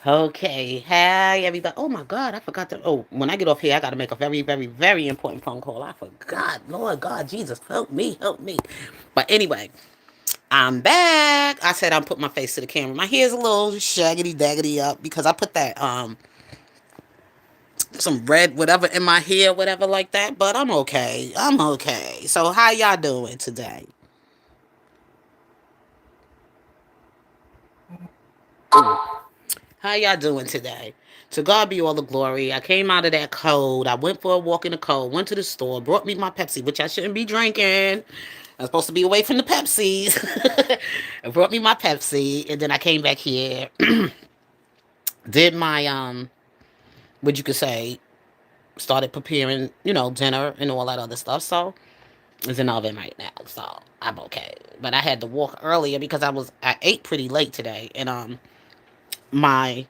Okay. Hey, everybody. Oh my God, I forgot to. Oh, when I get off here, I got to make a very, very, very important phone call. I forgot. Lord God, Jesus, help me, help me. But anyway, I'm back. I said I'm putting my face to the camera. My hair's a little shaggedy daggedy up because I put that some red whatever in my hair, whatever like that. But I'm okay. I'm okay. So how y'all doing today? How y'all doing today? To God be all the glory. I came out of that cold. I went for a walk in the cold. Went to the store. Brought me my Pepsi, which I shouldn't be drinking. I'm supposed to be away from the Pepsis. I brought me my Pepsi, and then I came back here. Did my what you could say, started preparing, dinner and all that other stuff. So it's in the oven right now. So I'm okay. But I had to walk earlier because I ate pretty late today, and my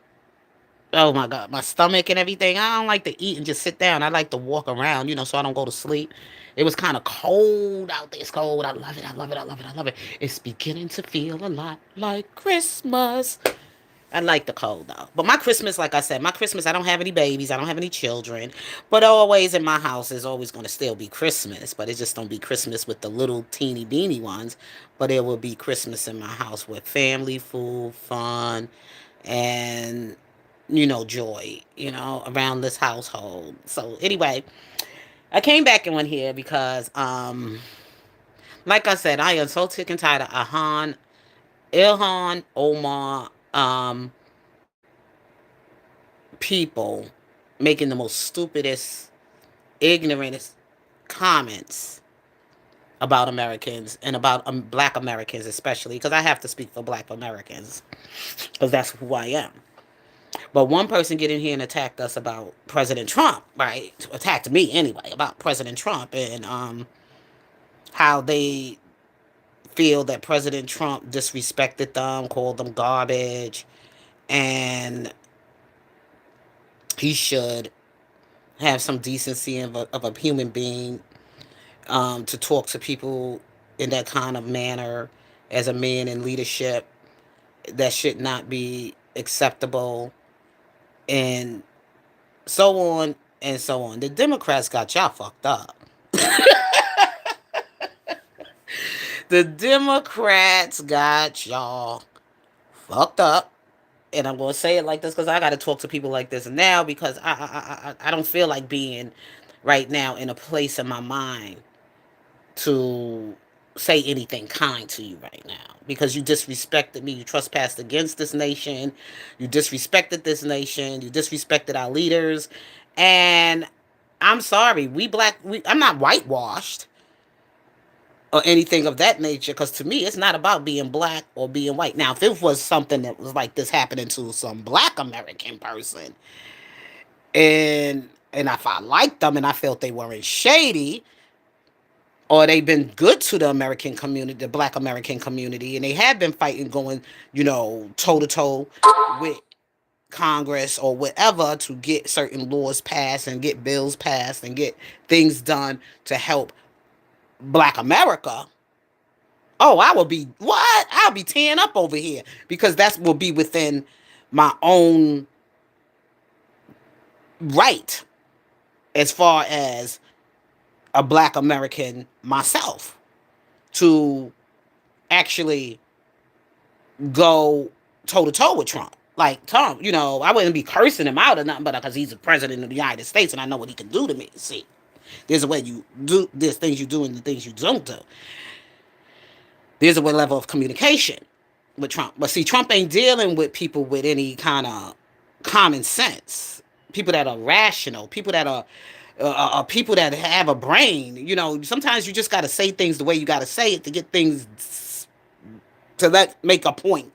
oh my God, my stomach and everything. I don't like to eat and just sit down. I like to walk around, so I don't go to sleep. It was kind of cold out there. It's cold. I love it. I love it. I love it. I love it. It's beginning to feel a lot like Christmas. I like the cold though. But my Christmas, like I said, my Christmas, I don't have any babies. I don't have any children. But always in my house is always going to still be Christmas. But it just don't be Christmas with the little teeny beanie ones. But it will be Christmas in my house with family, food, fun, and joy, around this household. So anyway, I came back in one here because like I said, I am so sick and tired of Ilhan Omar people making the most stupidest, ignorantest comments about Americans and about black Americans especially, because I have to speak for black Americans because that's who I am. But one person get in here and attacked us about President Trump, right? Attacked me anyway about President Trump and how they feel that President Trump disrespected them, called them garbage, and he should have some decency of a human being to talk to people in that kind of manner as a man in leadership. That should not be acceptable, and so on and so on. The Democrats got y'all fucked up. The Democrats got y'all fucked up. And I'm gonna say it like this because I got to talk to people like this now because I don't feel like being right now in a place in my mind to say anything kind to you right now because you disrespected me. You trespassed against this nation. You disrespected this nation. You disrespected our leaders. And I'm sorry, I'm not whitewashed or anything of that nature because to me it's not about being black or being white. Now if it was something that was like this happening to some black American person and if I liked them and I felt they weren't shady or they've been good to the American community, the black American community, and they have been fighting, going, toe to toe with Congress or whatever to get certain laws passed and get bills passed and get things done to help black America. Oh, I will be what? I'll be tearing up over here because that will be within my own right as far as a black American myself to actually go toe to toe with Trump. Like Trump, I wouldn't be cursing him out or nothing, but because he's the president of the United States and I know what he can do to me. See, there's a way you do, there's things you do and the things you don't do. There's a level of communication with Trump. But see, Trump ain't dealing with people with any kind of common sense. People that are rational, people that have a brain. Sometimes you just got to say things the way you got to say it to get things to make a point,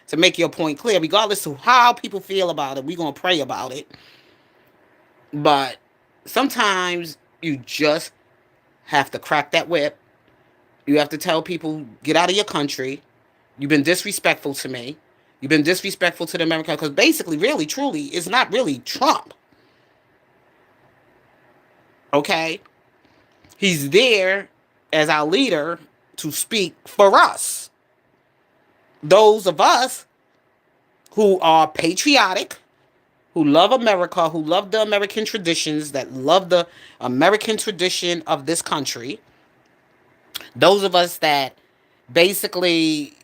to make your point clear, regardless of how people feel about it. We're gonna pray about it, but sometimes you just have to crack that whip. You have to tell people, get out of your country. You've been disrespectful to me. You've been disrespectful to the American, because basically, really, truly, it's not really Trump. Okay? He's there as our leader to speak for us. Those of us who are patriotic, who love America, who love the American traditions, that love the American tradition of this country. Those of us that basically,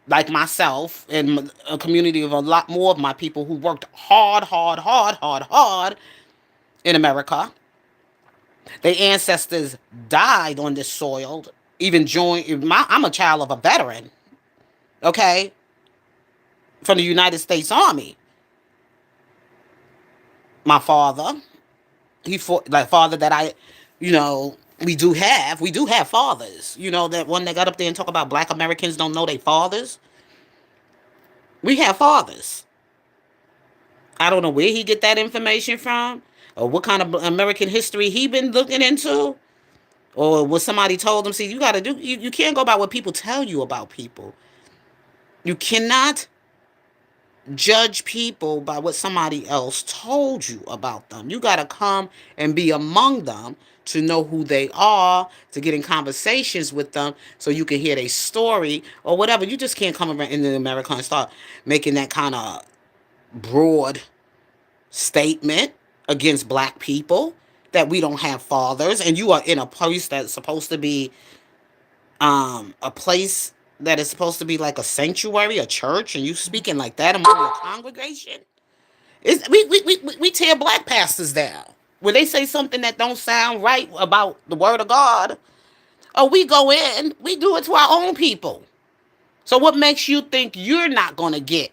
like myself and a community of a lot more of my people who worked hard, hard, hard, hard, hard in America. Their ancestors died on this soil. Even joined. I'm a child of a veteran. Okay, from the United States Army. My father, he fought like father that I, we do have fathers. That one that got up there and talk about Black Americans don't know their fathers. We have fathers. I don't know where he get that information from, or what kind of American history he been looking into, or what somebody told him. See, you gotta do. You can't go by what people tell you about people. You cannot judge people by what somebody else told you about them. You got to come and be among them to know who they are, to get in conversations with them so you can hear their story or whatever. You just can't come around in America and start making that kind of broad statement against Black people that we don't have fathers, and you are in a place that's supposed to be a place that is supposed to be like a sanctuary, a church, and you speaking like that among your congregation. We tear Black pastors down when they say something that don't sound right about the word of God. Oh, we go in, we do it to our own people. So what makes you think you're not going to get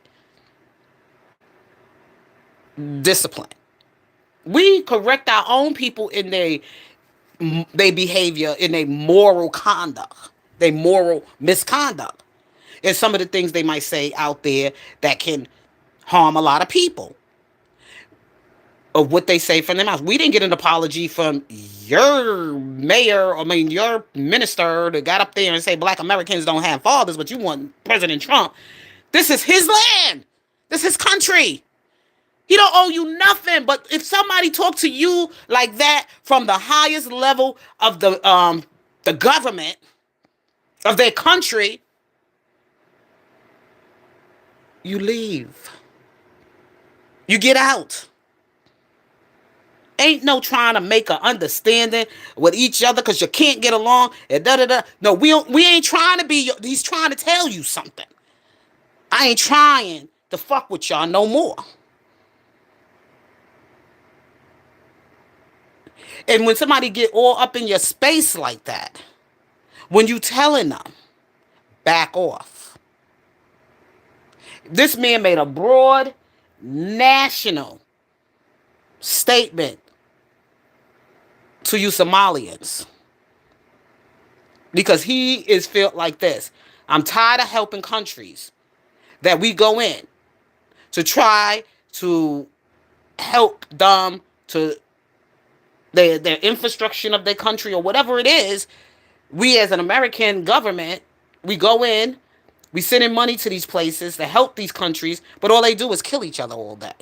discipline? We correct our own people in their behavior, in their moral conduct, their moral misconduct, and some of the things they might say out there that can harm a lot of people, of what they say from their mouth. We didn't get an apology from your mayor, your minister that got up there and say Black Americans don't have fathers, but you want President Trump. This is his land. This is his country. He don't owe you nothing. But if somebody talk to you like that from the highest level of the government of their country, you leave. You get out. Ain't no trying to make an understanding with each other because you can't get along and da da da. No, we ain't trying to be. He's trying to tell you something. I ain't trying to fuck with y'all no more. And when somebody get all up in your space like that, when you telling them, back off. This man made a broad national statement to you Somalians, because he is felt like this. I'm tired of helping countries that we go in to try to help them to their infrastructure of their country or whatever it is. We as an American government, we go in, we send in money to these places to help these countries, but all they do is kill each other all day.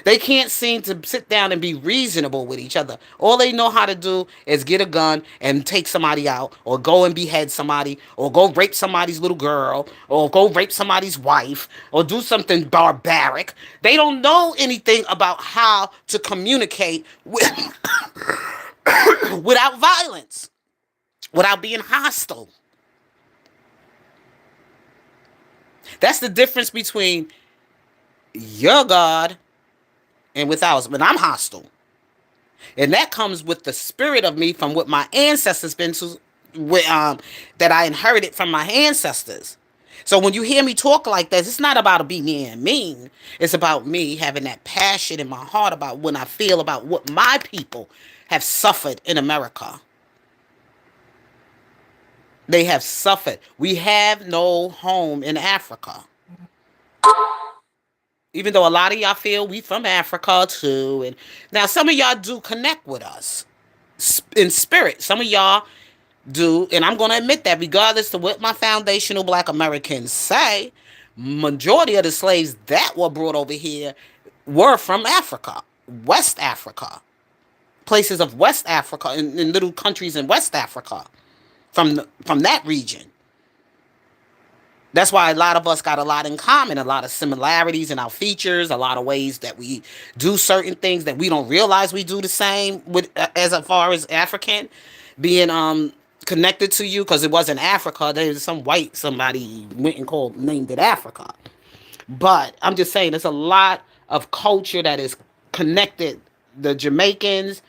They can't seem to sit down and be reasonable with each other. All they know how to do is get a gun and take somebody out, or go and behead somebody, or go rape somebody's little girl, or go rape somebody's wife, or do something barbaric. They don't know anything about how to communicate without violence, without being hostile. That's the difference between your God and with ours. But I'm hostile. And that comes with the spirit of me from what my ancestors been to, that I inherited from my ancestors. So when you hear me talk like this, it's not about being mean. It's about me having that passion in my heart about when I feel about what my people have suffered in America. They have suffered. We have no home in Africa. Even though a lot of y'all feel we from Africa too. And now some of y'all do connect with us in spirit. Some of y'all do, and I'm going to admit that regardless of what my foundational Black Americans say, majority of the slaves that were brought over here were from Africa, West Africa, places of West Africa, in little countries in West Africa, from that region. That's why a lot of us got a lot in common, a lot of similarities in our features, a lot of ways that we do certain things that we don't realize we do the same with, as far as African being connected to you, because it wasn't Africa. There's some white somebody went and called named it Africa. But I'm just saying, there's a lot of culture that is connected. The Jamaicans,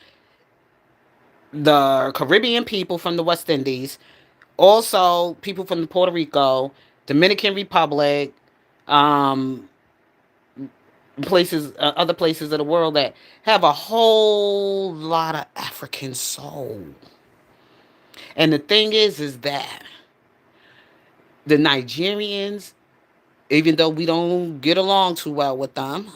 the Caribbean people from the West Indies, also people from Puerto Rico, Dominican Republic, um, places, other places of the world that have a whole lot of African soul. And the thing is that the Nigerians, even though we don't get along too well with them,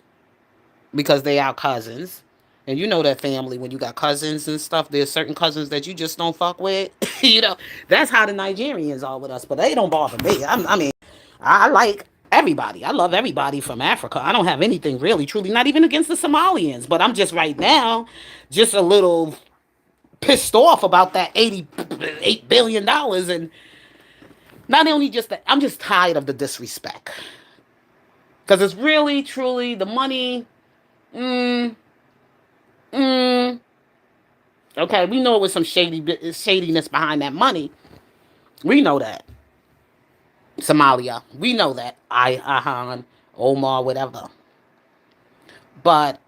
because they our cousins. And you know that family, when you got cousins and stuff, there's certain cousins that you just don't fuck with. You know, that's how the Nigerians are with us. But they don't bother me. I mean, I like everybody. I love everybody from Africa. I don't have anything really, truly, not even against the Somalians. But I'm just right now, just a little pissed off about that $88 billion. And not only just that, I'm just tired of the disrespect. Because it's really, truly the money. Mm, mm, okay, we know it was some shadiness behind that money. We know that. Somalia. We know that. Ilhan Omar, whatever. But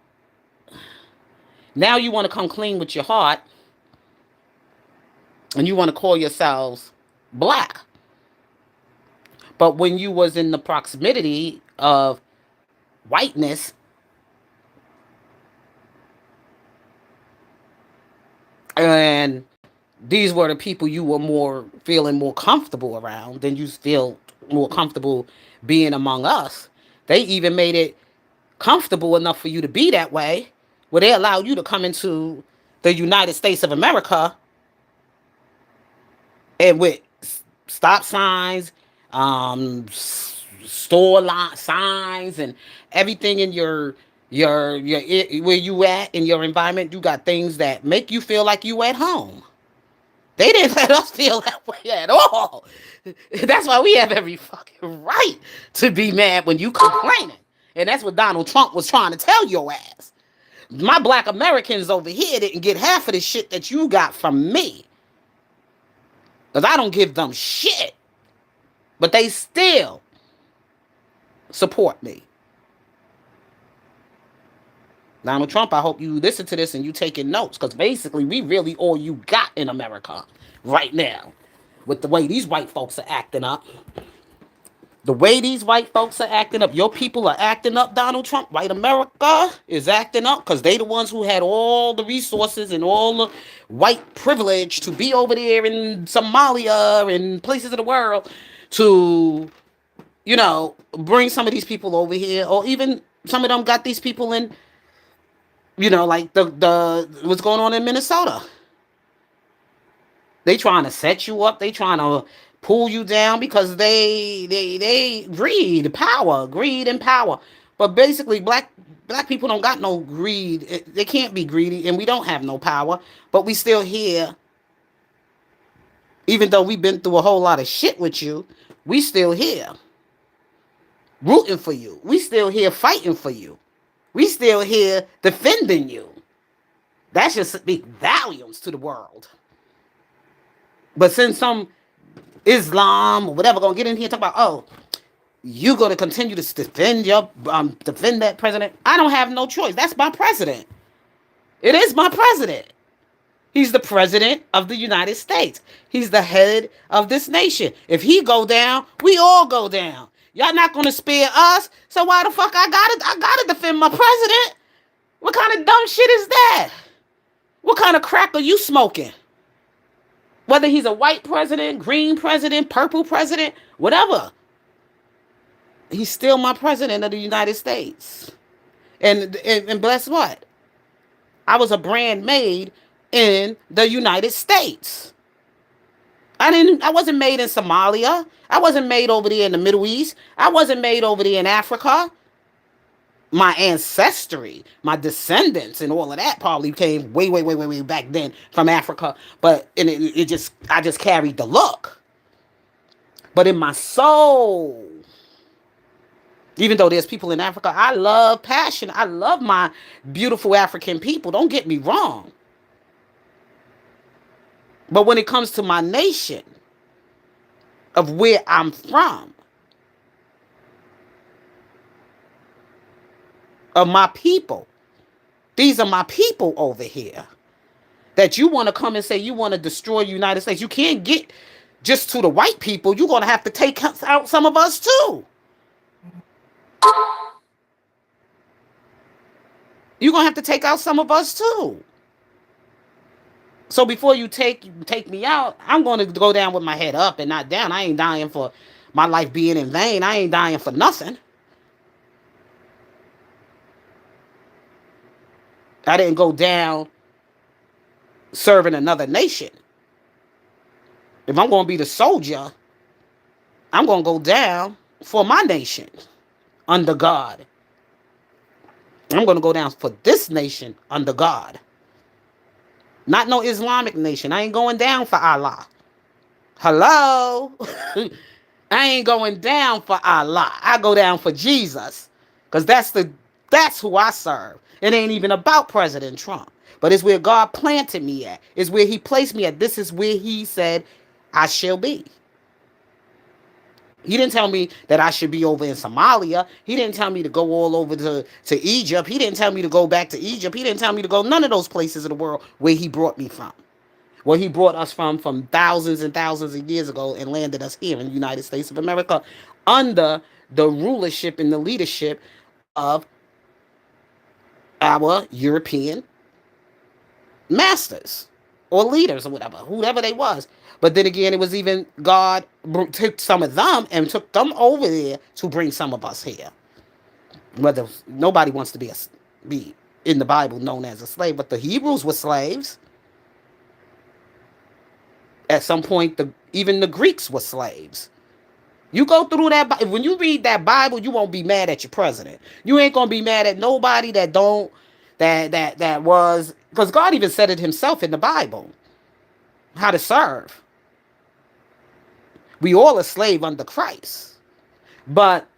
now you want to come clean with your heart and you want to call yourselves black. But when you was in the proximity of whiteness, and these were the people you were more feeling more comfortable around, then you feel more comfortable being among us. They even made it comfortable enough for you to be that way, where they allowed you to come into the United States of America and with stop signs, store line signs, and everything in your where you at in your environment. You got things that make you feel like you at home. They didn't let us feel that way at all. That's why we have every fucking right to be mad when you complaining. And that's what Donald Trump was trying to tell your ass. My black Americans over here didn't get half of the shit that you got from me. Because I don't give them shit. But they still support me. Donald Trump, I hope you listen to this and you taking notes. Because basically, we really all you got in America right now. With the way these white folks are acting up. The way these white folks are acting up, your people are acting up, Donald Trump. White America is acting up because they the ones who had all the resources and all the white privilege to be over there in Somalia and places of the world to, you know, bring some of these people over here. Or even some of them got these people in, you know, like the what's going on in Minnesota. They trying to set you up. They trying to pull you down because they greed and power. But basically, black people don't got no greed. They can't be greedy, and we don't have no power. But we still here, even though we've been through a whole lot of shit with you. We still here, rooting for you. We still here fighting for you. We still here defending you. That should speak volumes to the world. But since some Islam or whatever gonna get in here and talk about, oh, you gonna continue to defend that president? I don't have no choice. That's my president. It is my president. He's the president of the United States. He's the head of this nation. If he go down, we all go down. Y'all not gonna spare us, so why the fuck I gotta defend my president? What kind of dumb shit is that? What kind of crack are you smoking? Whether he's a white president, green president, purple president, whatever. He's still my president of the United States. And guess what? I was a brand made in the United States. I wasn't made in Somalia. I wasn't made over there in the Middle East. I wasn't made over there in Africa. My ancestry, my descendants, and all of that probably came way back then from Africa. But I just carried the look. But in my soul, even though there's people in Africa, I love passion. I love my beautiful African people. Don't get me wrong. But when it comes to my nation, of where I'm from, of my people, these are my people over here. That you want to come and say you want to destroy the United States. You can't get just to the white people. You're going to have to take out some of us too. You're going to have to take out some of us too. So before you take me out, I'm going to go down with my head up and not down. I ain't dying for my life being in vain. I ain't dying for nothing. I didn't go down serving another nation. If I'm going to be the soldier, I'm going to go down for my nation under God. I'm going to go down for this nation under God. Not no Islamic nation. I ain't going down for Allah. Hello? I ain't going down for Allah. I go down for Jesus. Because that's who I serve. It ain't even about President Trump. But it's where God planted me at. It's where he placed me at. This is where he said I shall be. He didn't tell me that I should be over in Somalia. He didn't tell me to go all over to Egypt. He didn't tell me to go back to Egypt. He didn't tell me to go none of those places in the world where he brought me from. Where he brought us from thousands and thousands of years ago and landed us here in the United States of America under the rulership and the leadership of our European masters or leaders or whatever, whoever they was. But then again, it was even God took some of them and took them over there to bring some of us here. Whether nobody wants to be in the Bible known as a slave, but the Hebrews were slaves. At some point, even the Greeks were slaves. You go through that, when you read that Bible, you won't be mad at your president. You ain't gonna be mad at nobody that don't that was, because God even said it himself in the Bible how to serve. We all a slave under Christ, but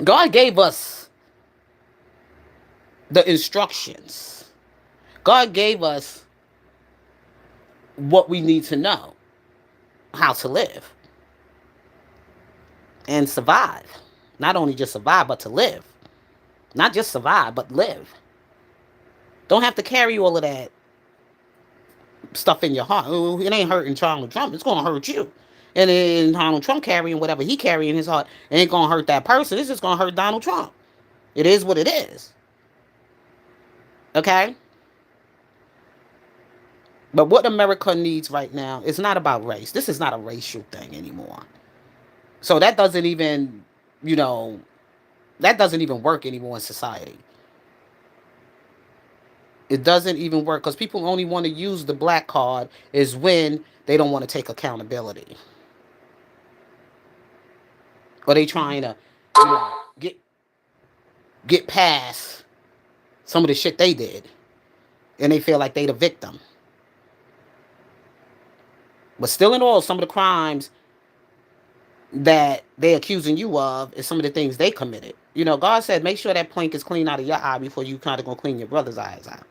God gave us the instructions. God gave us what we need to know, how to live and survive. Not only just survive, but to live. Not just survive, but live. Don't have to carry all of that stuff in your heart. It ain't hurting Donald Trump. It's going to hurt you. And then Donald Trump carrying whatever he carrying in his heart, it ain't going to hurt that person. It's just going to hurt Donald Trump. It is what it is. Okay? But what America needs right now is not about race. This is not a racial thing anymore. So that doesn't even, that doesn't even work anymore in society. It doesn't even work because people only want to use the black card is when they don't want to take accountability. Or they trying to, get past some of the shit they did. And they feel like they the victim. But still in all, some of the crimes that they accusing you of is some of the things they committed. God said, make sure that plank is clean out of your eye before you kind of gonna clean your brother's eyes out.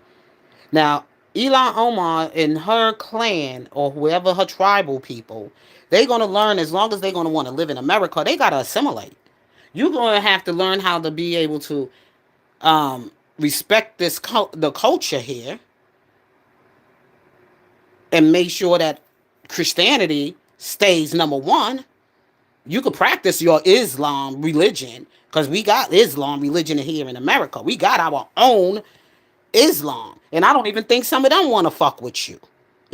Now, Ilhan Omar and her clan or whoever her tribal people, they're gonna learn as long as they're gonna want to live in America, they gotta assimilate. You're gonna have to learn how to be able to respect the culture here and make sure that Christianity stays number one. You could practice your Islam religion because we got Islam religion here in America. We got our own Islam. And I don't even think some of them want to fuck with you.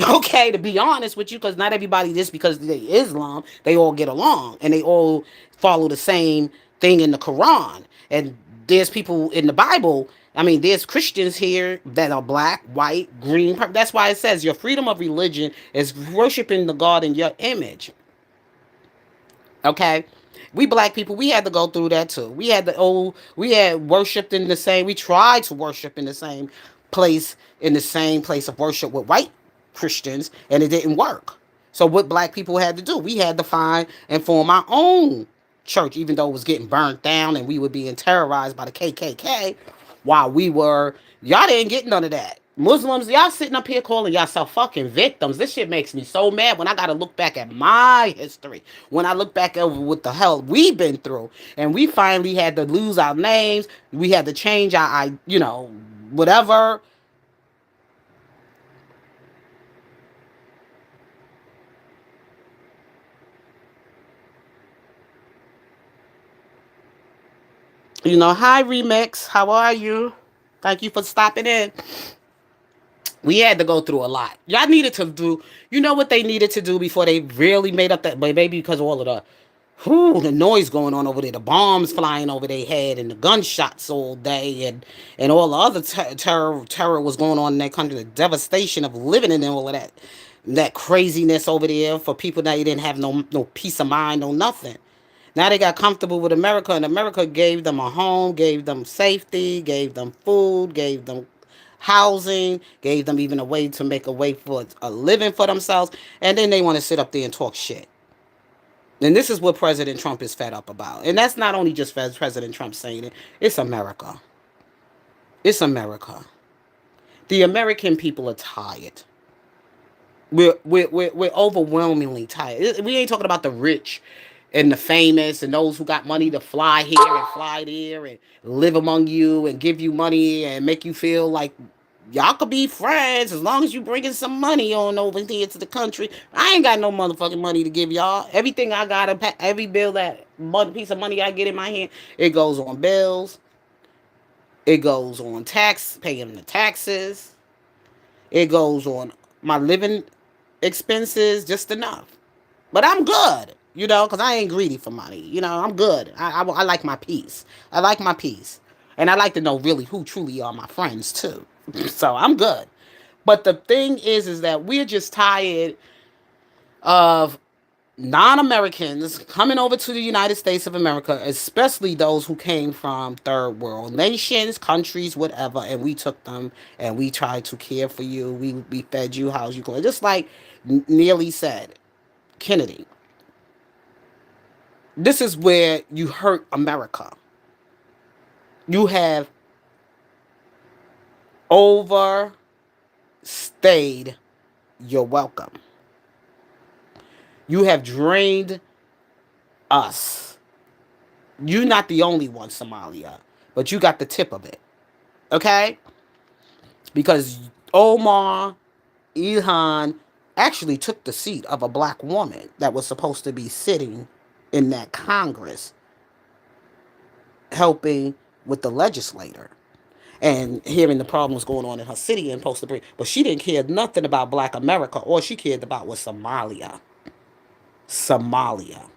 Okay, to be honest with you, because not everybody, just because they Islam, they all get along and they all follow the same thing in the Quran. And there's people in the Bible, there's Christians here that are black, white, green. That's why it says your freedom of religion is worshiping the God in your image. Okay? We black people, we had to go through that too. We had worshipped in the same, we tried to worship in the same place of worship with white Christians, and it didn't work. So what black people had to do, we had to find and form our own church, even though it was getting burnt down and we were being terrorized by the KKK while we were, y'all didn't get none of that. Muslims, y'all sitting up here calling yourself fucking victims. This shit makes me so mad when I gotta look back at my history. When I look back over what the hell we've been through. And we finally had to lose our names. We had to change our, whatever. Hi Remix. How are you? Thank you for stopping in. We had to go through a lot. Y'all needed to do, you know what they needed to do before they really made up that, but maybe because of all of the noise going on over there, the bombs flying over their head and the gunshots all day and all the other terror was going on in that country, the devastation of living in all of that craziness over there for people that didn't have no peace of mind, no nothing. Now they got comfortable with America, and America gave them a home, gave them safety, gave them food, gave them housing, gave them even a way to make a way for a living for themselves, and then they want to sit up there and talk shit. And this is what President Trump is fed up about. And that's not only just President Trump saying it, it's America. It's America. The American people are tired. We're overwhelmingly tired. We ain't talking about the rich and the famous and those who got money to fly here and fly there and live among you and give you money and make you feel like y'all could be friends as long as you bringing some money on over here to the country. I ain't got no motherfucking money to give y'all. Everything I got, every bill that piece of money I get in my hand, it goes on bills. It goes on paying the taxes. It goes on my living expenses, just enough. But I'm good, because I ain't greedy for money. I'm good. I like my peace. I like my peace. And I like to know really who truly are my friends, too. So I'm good. But the thing is that we're just tired of non-Americans coming over to the United States of America, especially those who came from third world nations, countries, whatever, and we took them and we tried to care for you. We fed you, housed you, just like Neely said, Kennedy. This is where you hurt America. You have overstayed your welcome. You have drained us. You're not the only one, Somalia, but you got the tip of it. Okay? Because Omar Ilhan actually took the seat of a black woman that was supposed to be sitting in that Congress helping with the legislator and hearing the problems going on in her city and supposed to bring, but she didn't care nothing about black America. All she cared about was Somalia. Somalia.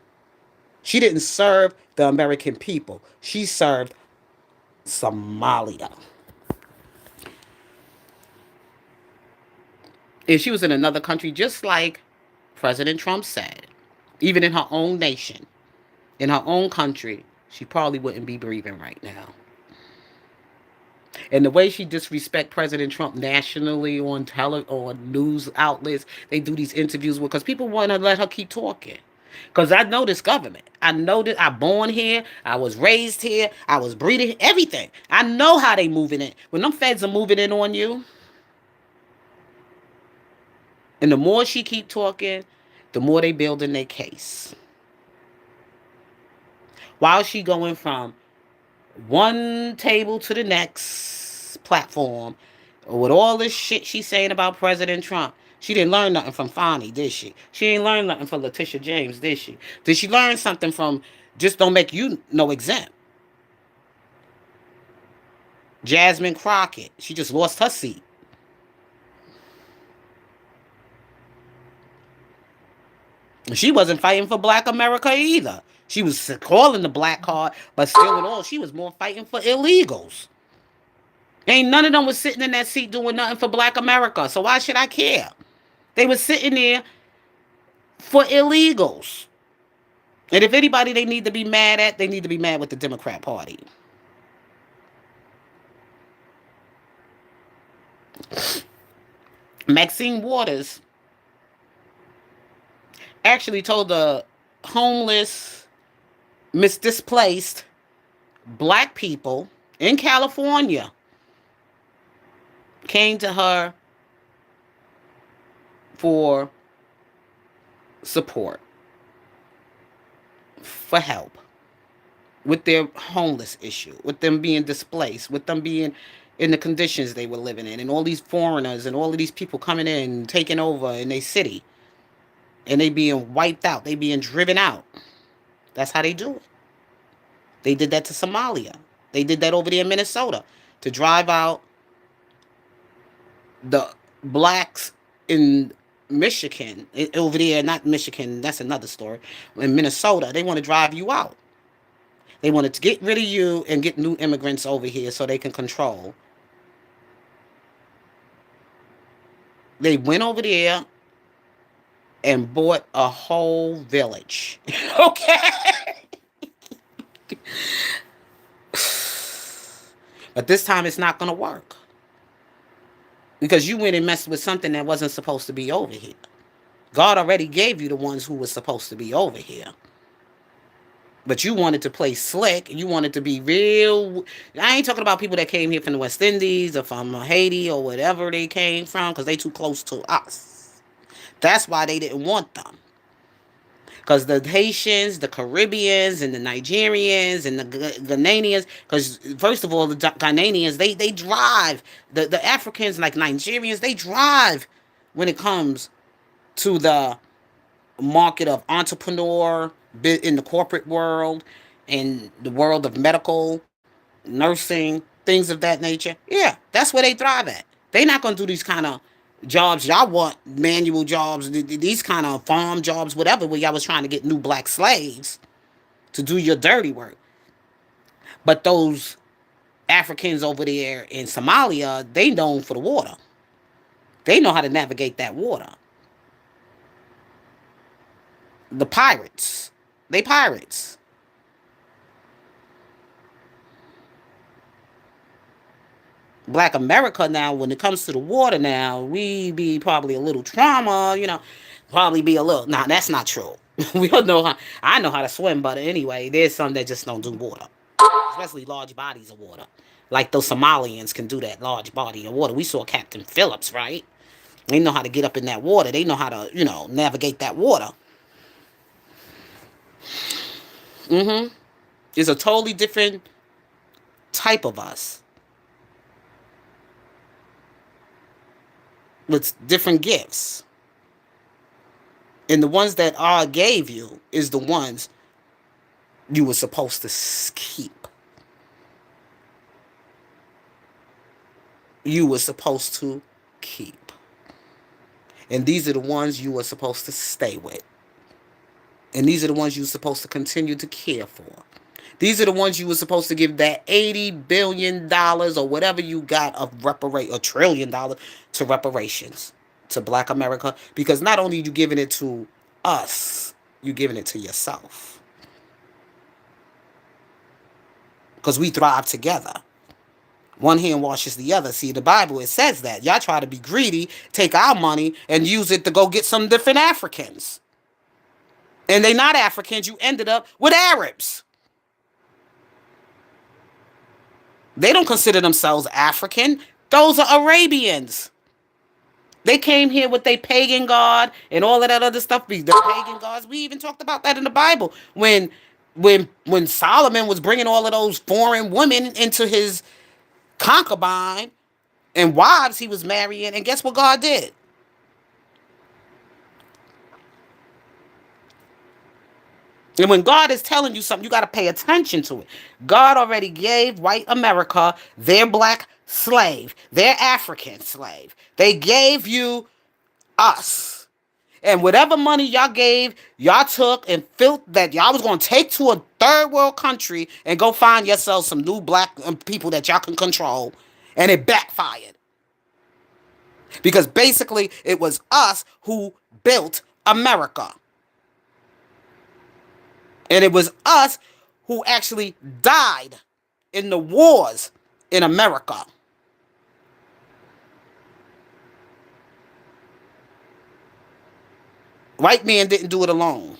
She didn't serve the American people. She served Somalia. If she was in another country, just like President Trump said, even in her own nation, in her own country, she probably wouldn't be breathing right now. And the way she disrespect President Trump nationally on news outlets, they do these interviews with, because people want to let her keep talking. Because I know this government. I know that I born here. I was raised here. I was breeding everything. I know how they moving in. When them feds are moving in on you, and the more she keep talking, the more they building their case. While she going from one table to the next platform with all this shit she's saying about President Trump. She didn't learn nothing from Fonnie, did she? She ain't learned nothing from Letitia James, did she? Did she learn something from Just Don't Make You No Exempt? Jasmine Crockett. She just lost her seat. She wasn't fighting for black America either. She was calling the black card, but still in all, she was more fighting for illegals. Ain't none of them was sitting in that seat doing nothing for black America. So why should I care? They were sitting there for illegals. And if anybody they need to be mad at, they need to be mad with the Democrat Party. Maxine Waters actually told the homeless, misdisplaced black people in California came to her for support, for help with their homeless issue, with them being displaced, with them being in the conditions they were living in, and all these foreigners and all of these people coming in, taking over in their city, and they being wiped out, they being driven out. That's how they do it. They did that to Somalia. They did that over there in Minnesota to drive out the blacks in Michigan, over there, not Michigan, that's another story. In Minnesota, they want to drive you out. They wanted to get rid of you and get new immigrants over here so they can control. They went over there and bought a whole village. Okay? But this time it's not going to work. Because you went and messed with something that wasn't supposed to be over here. God already gave you the ones who were supposed to be over here. But you wanted to play slick. You wanted to be real. I ain't talking about people that came here from the West Indies or from Haiti or whatever they came from, because they too close to us. That's why they didn't want them. Because the Haitians, the Caribbeans, and the Nigerians, and the Ghanaians, because first of all, the Ghanaians, they drive. The Africans, like Nigerians, they drive when it comes to the market of entrepreneur in the corporate world and the world of medical, nursing, things of that nature. Yeah, that's where they thrive at. They not going to do these kind of jobs y'all want, manual jobs, these kind of farm jobs, whatever, where y'all was trying to get new black slaves to do your dirty work. But those Africans over there in Somalia, they known for the water. They know how to navigate that water. The pirates. They pirates. Black America now, when it comes to the water now, we be probably a little trauma, probably be a little. Nah, that's not true. We don't know how. I know how to swim, but anyway, there's some that just don't do water, especially large bodies of water. Like those Somalians can do that large body of water. We saw Captain Phillips, right? They know how to get up in that water. They know how to, navigate that water. Mm-hmm. It's a totally different type of us with different gifts. And the ones that God gave you is the ones you were supposed to keep. You were supposed to keep. And these are the ones you were supposed to stay with. And these are the ones you were supposed to continue to care for. These are the ones you were supposed to give that $80 billion or whatever you got of $1 trillion to reparations to Black America. Because not only are you giving it to us, you're giving it to yourself. Because we thrive together. One hand washes the other. See, the Bible, it says that. Y'all try to be greedy, take our money, and use it to go get some different Africans. And they not Africans. You ended up with Arabs. They don't consider themselves African. Those are Arabians. They came here with their pagan god and all of that other stuff. The pagan gods. We even talked about that in the Bible. When Solomon was bringing all of those foreign women into his concubine and wives he was marrying, and guess what God did? And when God is telling you something, you got to pay attention to it. God already gave white America their black slave, their African slave. They gave you us. And whatever money y'all gave, y'all took and felt that y'all was going to take to a third world country and go find yourselves some new black people that y'all can control. And it backfired. Because basically it was us who built America. And it was us who actually died in the wars in America. White man didn't do it alone.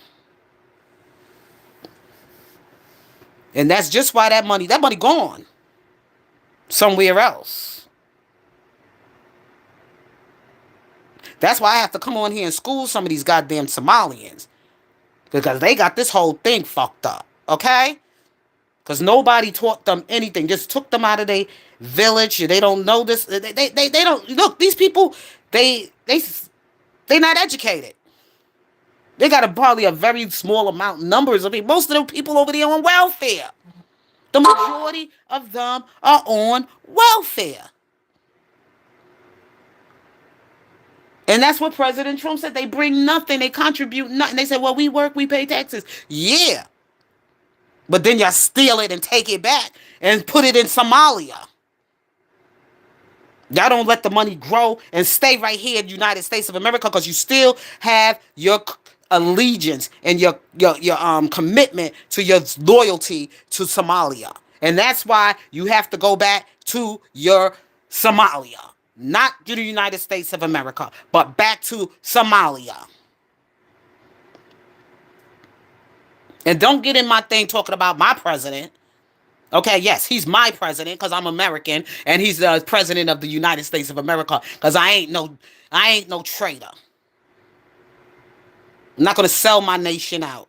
And that's just why that money gone somewhere else. That's why I have to come on here and school some of these goddamn Somalians. Because they got this whole thing fucked up. Okay? Because nobody taught them anything. Just took them out of their village. They don't know this. They don't. Look, these people, they not educated. They got probably a very small amount, numbers of people. Most of the people over there on welfare. The majority of them are on welfare. And that's what President Trump said. They bring nothing. They contribute nothing. They said, well, we work, we pay taxes. Yeah. But then y'all steal it and take it back and put it in Somalia. Y'all don't let the money grow and stay right here in the United States of America because you still have your allegiance and your commitment to your loyalty to Somalia. And that's why you have to go back to your Somalia. Not to the United States of America, but back to Somalia. And don't get in my thing talking about my president. Okay, yes, he's my president because I'm American, and he's the president of the United States of America because I ain't no traitor. I'm not gonna sell my nation out.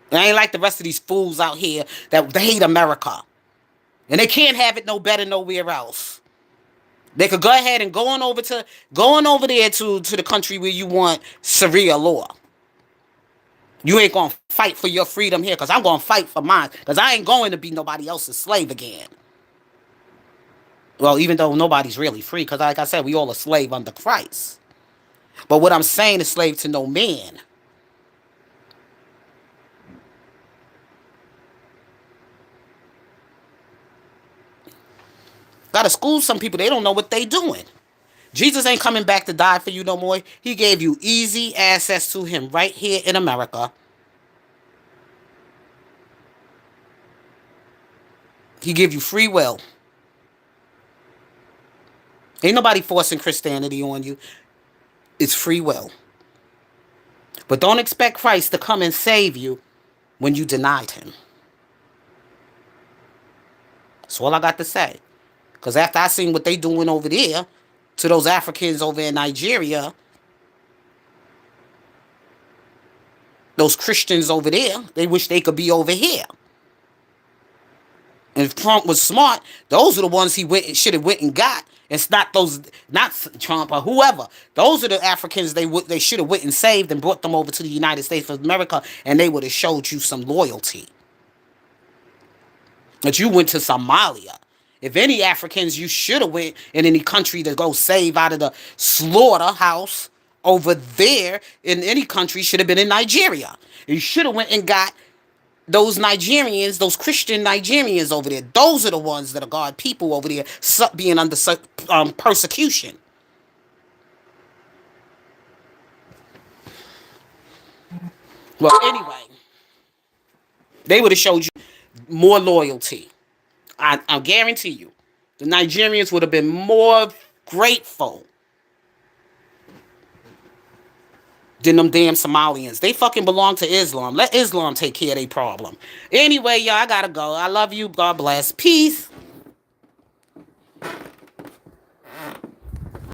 I ain't like the rest of these fools out here that they hate America, and they can't have it no better nowhere else. They could go ahead and going over there to the country where you want Sharia law. You ain't gonna fight for your freedom here, because I'm gonna fight for mine, because I ain't going to be nobody else's slave again. Well, even though nobody's really free, because like I said, we all a slave under Christ. But what I'm saying is slave to no man. Gotta school some people, they don't know what they doing. Jesus ain't coming back to die for you no more. He gave you easy access to him right here in America. He give you free will. Ain't nobody forcing Christianity on you. It's free will. But don't expect Christ to come and save you when you denied him. That's all I got to say. Because after I seen what they doing over there to those Africans over in Nigeria, those Christians over there, they wish they could be over here. And if Trump was smart, those are the ones he should have went and got. It's not Trump or whoever. Those are the Africans they should have went and saved and brought them over to the United States of America, and they would have showed you some loyalty. But you went to Somalia. If any Africans you should have went in any country to go save out of the slaughterhouse over there in any country should have been in Nigeria. You should have went and got those Nigerians, those Christian Nigerians over there. Those are the ones that are God people over there being under persecution. Well, anyway, they would have showed you more loyalty. I guarantee you. The Nigerians would have been more grateful than them damn Somalians. They fucking belong to Islam. Let Islam take care of their problem. Anyway, y'all, I gotta go. I love you. God bless. Peace.